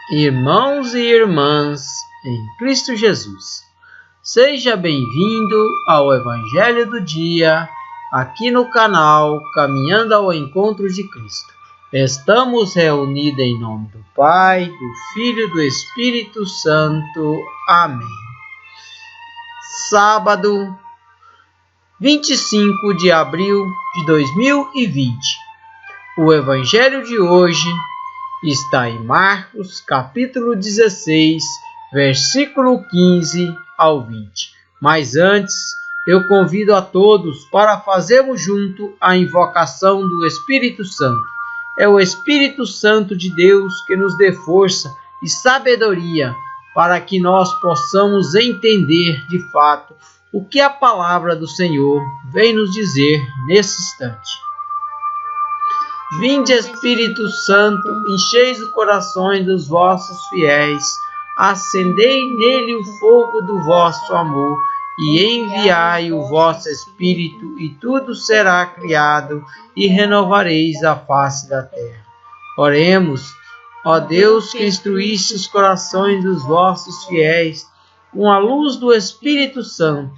Irmãos e irmãs em Cristo Jesus, seja bem-vindo ao Evangelho do Dia, aqui no canal Caminhando ao Encontro de Cristo. Estamos reunidos em nome do Pai, do Filho e do Espírito Santo. Amém. Sábado, 25 de abril de 2020. O Evangelho de hoje está em Marcos, capítulo 16, versículo 15 ao 20. Mas antes, eu convido a todos para fazermos junto a invocação do Espírito Santo. É o Espírito Santo de Deus que nos dê força e sabedoria para que nós possamos entender de fato o que a palavra do Senhor vem nos dizer nesse instante. Vinde, Espírito Santo, encheis o coração dos vossos fiéis, acendei nele o fogo do vosso amor, e enviai o vosso Espírito, e tudo será criado, e renovareis a face da terra. Oremos, ó Deus, que instruísse os corações dos vossos fiéis, com a luz do Espírito Santo,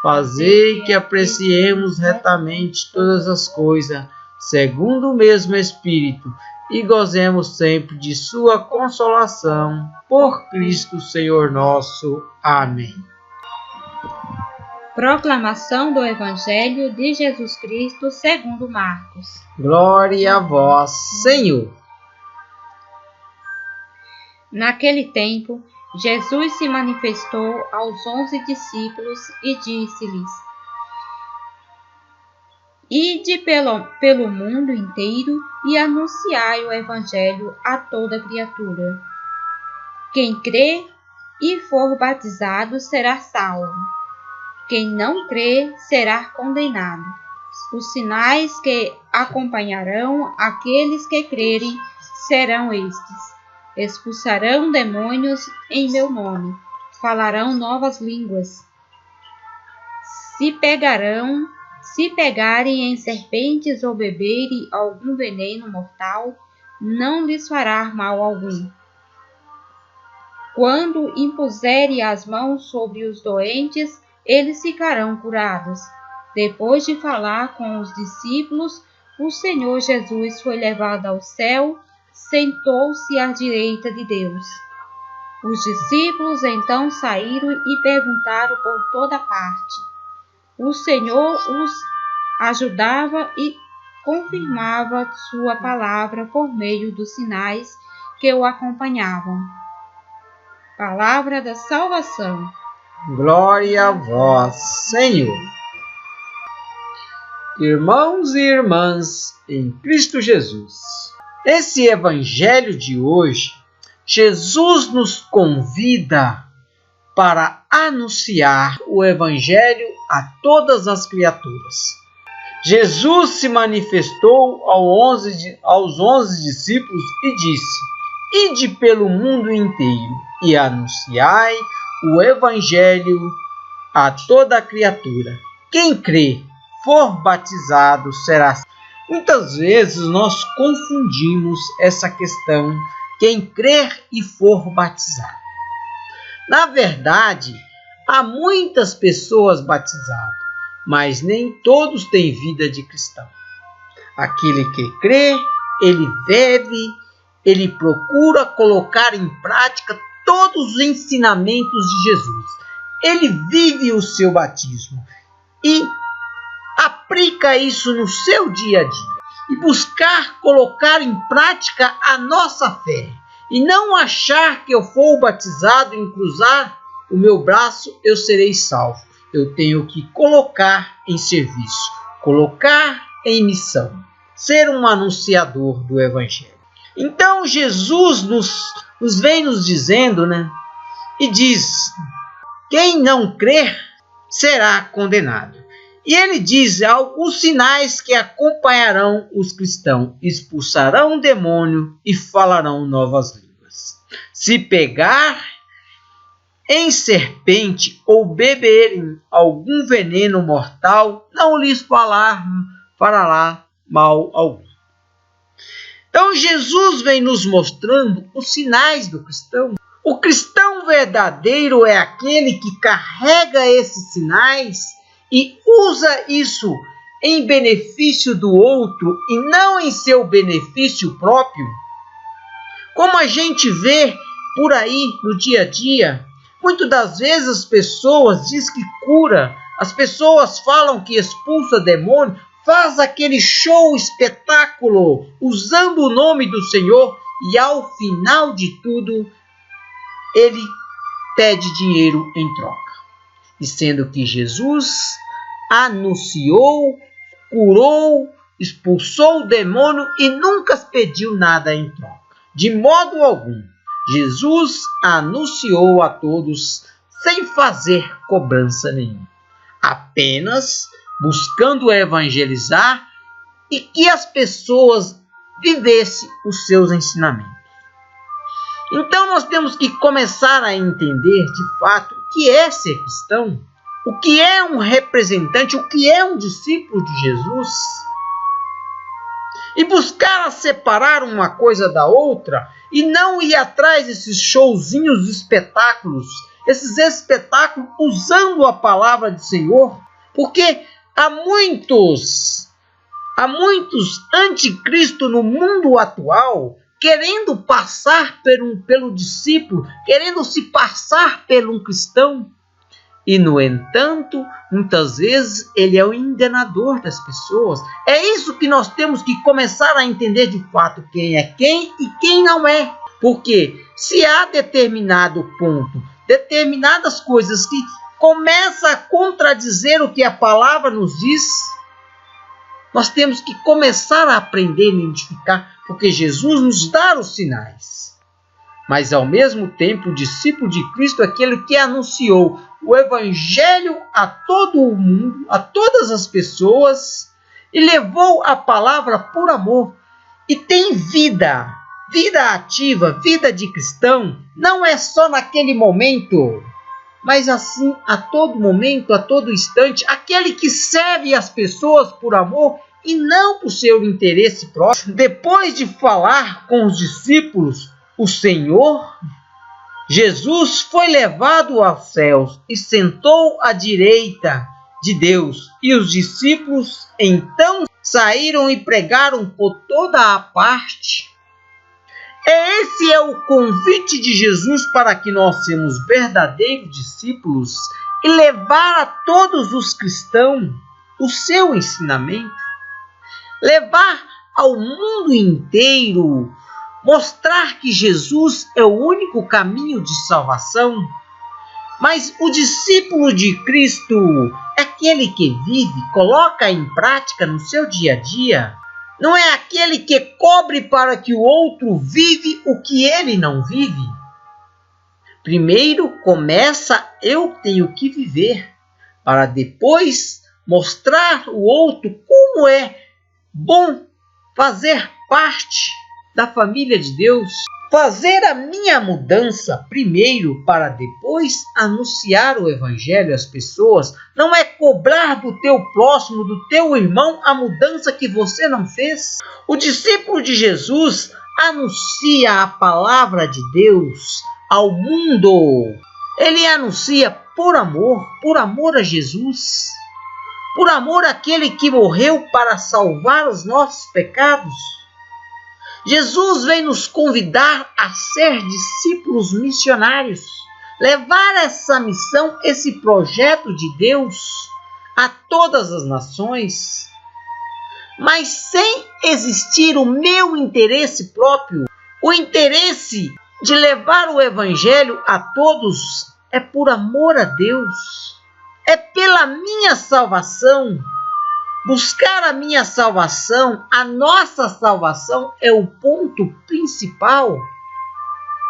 fazei que apreciemos retamente todas as coisas, segundo o mesmo Espírito, e gozemos sempre de sua consolação, por Cristo Senhor nosso. Amém. Proclamação do Evangelho de Jesus Cristo segundo Marcos. Glória a vós, Senhor. Naquele tempo, Jesus se manifestou aos 11 discípulos e disse-lhes: Ide pelo mundo inteiro e anunciai o Evangelho a toda criatura. Quem crê e for batizado será salvo. Quem não crê será condenado. Os sinais que acompanharão aqueles que crerem serão estes: expulsarão demônios em meu nome, falarão novas línguas, se pegarem em serpentes ou beberem algum veneno mortal, não lhes fará mal algum. Quando impuserem as mãos sobre os doentes, eles ficarão curados. Depois de falar com os discípulos, o Senhor Jesus foi levado ao céu, sentou-se à direita de Deus. Os discípulos então saíram e perguntaram por toda parte. O Senhor os ajudava e confirmava sua palavra por meio dos sinais que o acompanhavam. Palavra da salvação. Glória a vós, Senhor. Irmãos e irmãs em Cristo Jesus, esse Evangelho de hoje, Jesus nos convida para anunciar o Evangelho a todas as criaturas. Jesus se manifestou aos 11 discípulos e disse: Ide pelo mundo inteiro e anunciai o Evangelho a toda criatura. Quem crê, for batizado, será salvo. Muitas vezes nós confundimos essa questão, quem crer e for batizado. Na verdade, há muitas pessoas batizadas, mas nem todos têm vida de cristão. Aquele que crê, ele procura colocar em prática todos os ensinamentos de Jesus. Ele vive o seu batismo e aplica isso no seu dia a dia. E buscar colocar em prática a nossa fé. E não achar que eu for batizado em cruzar o meu braço, eu serei salvo. Eu tenho que colocar em serviço, colocar em missão, ser um anunciador do Evangelho. Então Jesus nos vem nos dizendo, e diz: quem não crer será condenado. E ele diz os sinais que acompanharão os cristãos: expulsarão o demônio e falarão novas línguas. Se pegar em serpente ou beberem algum veneno mortal, não lhes fará mal algum. Então Jesus vem nos mostrando os sinais do cristão. O cristão verdadeiro é aquele que carrega esses sinais e usa isso em benefício do outro e não em seu benefício próprio. Como a gente vê por aí no dia a dia, muitas das vezes as pessoas dizem que cura, as pessoas falam que expulsa demônio, faz aquele show, espetáculo, usando o nome do Senhor e ao final de tudo, ele pede dinheiro em troca. E sendo que Jesus anunciou, curou, expulsou o demônio e nunca pediu nada em troca. De modo algum, Jesus anunciou a todos sem fazer cobrança nenhuma. Apenas buscando evangelizar e que as pessoas vivessem os seus ensinamentos. Então nós temos que começar a entender de fato o que é ser cristão, o que é um representante, o que é um discípulo de Jesus. E buscar a separar uma coisa da outra e não ir atrás desses showzinhos, espetáculos, esses espetáculos usando a palavra do Senhor, porque há muitos anticristo no mundo atual querendo passar pelo discípulo, querendo se passar por um cristão. E, no entanto, muitas vezes ele é o enganador das pessoas. É isso que nós temos que começar a entender de fato quem é quem e quem não é. Porque se há determinado ponto, determinadas coisas que começam a contradizer o que a palavra nos diz, nós temos que começar a aprender a identificar, porque Jesus nos dá os sinais. Mas, ao mesmo tempo, o discípulo de Cristo é aquele que anunciou o Evangelho a todo o mundo, a todas as pessoas, e levou a palavra por amor. E tem vida ativa, vida de cristão, não é só naquele momento, mas assim a todo momento, a todo instante, aquele que serve as pessoas por amor e não por seu interesse próprio. Depois de falar com os discípulos, o Senhor Jesus foi levado aos céus e sentou à direita de Deus. E os discípulos então saíram e pregaram por toda a parte. Esse é o convite de Jesus para que nós sejamos verdadeiros discípulos e levar a todos os cristãos o seu ensinamento. Levar ao mundo inteiro, mostrar que Jesus é o único caminho de salvação. Mas o discípulo de Cristo é aquele que vive, coloca em prática no seu dia a dia. Não é aquele que cobre para que o outro vive o que ele não vive. Primeiro começa eu tenho que viver, para depois mostrar ao outro como é bom fazer parte da família de Deus. Fazer a minha mudança primeiro para depois anunciar o Evangelho às pessoas. Não é cobrar do teu próximo, do teu irmão, a mudança que você não fez. O discípulo de Jesus anuncia a palavra de Deus ao mundo. Ele anuncia por amor a Jesus. Por amor àquele que morreu para salvar os nossos pecados. Jesus vem nos convidar a ser discípulos missionários, levar essa missão, esse projeto de Deus a todas as nações, mas sem existir o meu interesse próprio. O interesse de levar o Evangelho a todos é por amor a Deus, é pela minha salvação. Buscar a minha salvação, a nossa salvação é o ponto principal.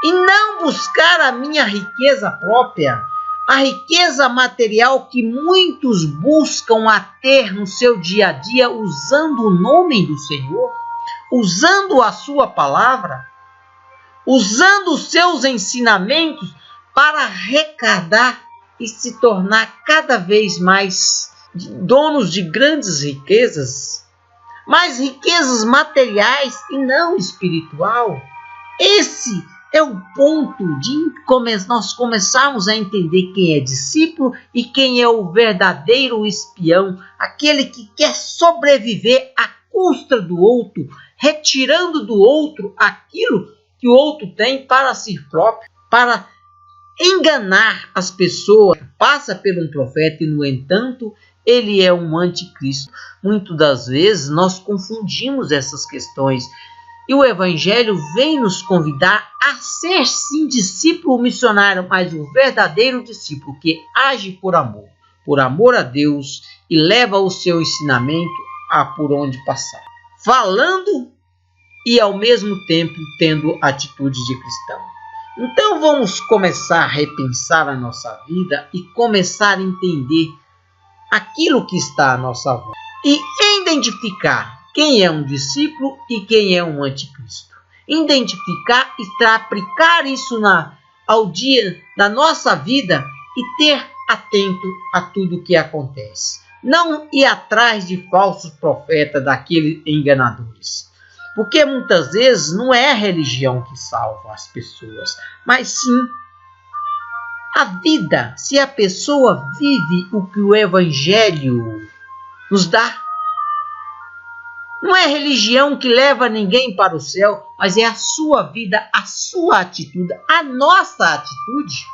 E não buscar a minha riqueza própria, a riqueza material que muitos buscam a ter no seu dia a dia usando o nome do Senhor, usando a sua palavra, usando os seus ensinamentos para arrecadar e se tornar cada vez mais donos de grandes riquezas. mas riquezas materiais e não espiritual. Esse é o ponto de nós começarmos a entender quem é discípulo e quem é o verdadeiro espião, aquele que quer sobreviver à custa do outro, retirando do outro aquilo que o outro tem para si próprio, para enganar as pessoas. Passa por um profeta e, no entanto, ele é um anticristo. Muitas das vezes nós confundimos essas questões. E o Evangelho vem nos convidar a ser, sim, discípulo missionário, mas o verdadeiro discípulo que age por amor a Deus e leva o seu ensinamento a por onde passar, falando e ao mesmo tempo tendo atitude de cristão. Então vamos começar a repensar a nossa vida e começar a entender aquilo que está à nossa volta e identificar quem é um discípulo e quem é um anticristo. Identificar e aplicar isso ao dia da nossa vida e ter atento a tudo que acontece. Não ir atrás de falsos profetas, daqueles enganadores. Porque muitas vezes não é a religião que salva as pessoas, mas sim a vida. Se a pessoa vive o que o Evangelho nos dá, não é a religião que leva ninguém para o céu, mas é a sua vida, a sua atitude, a nossa atitude.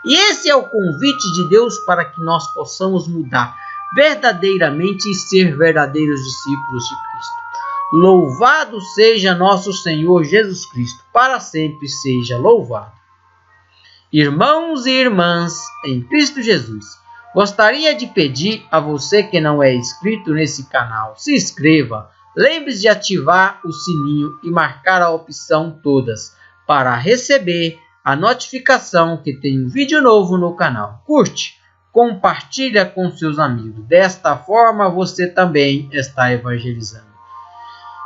E esse é o convite de Deus para que nós possamos mudar verdadeiramente e ser verdadeiros discípulos de Cristo. Louvado seja nosso Senhor Jesus Cristo, para sempre seja louvado. Irmãos e irmãs em Cristo Jesus, gostaria de pedir a você que não é inscrito nesse canal, se inscreva. Lembre-se de ativar o sininho e marcar a opção todas para receber a notificação que tem um vídeo novo no canal. Curte, compartilha com seus amigos. Desta forma você também está evangelizando.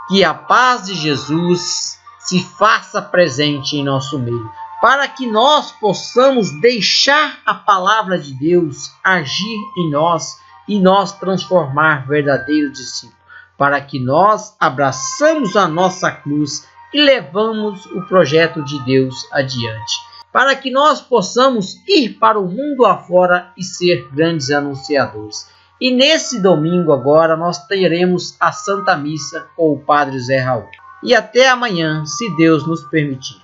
Que a paz de Jesus se faça presente em nosso meio, para que nós possamos deixar a palavra de Deus agir em nós e nós transformar verdadeiros discípulos, para que nós abraçamos a nossa cruz e levamos o projeto de Deus adiante, para que nós possamos ir para o mundo afora e ser grandes anunciadores. E nesse domingo agora nós teremos a Santa Missa com o Padre Zé Raul. E até amanhã, se Deus nos permitir.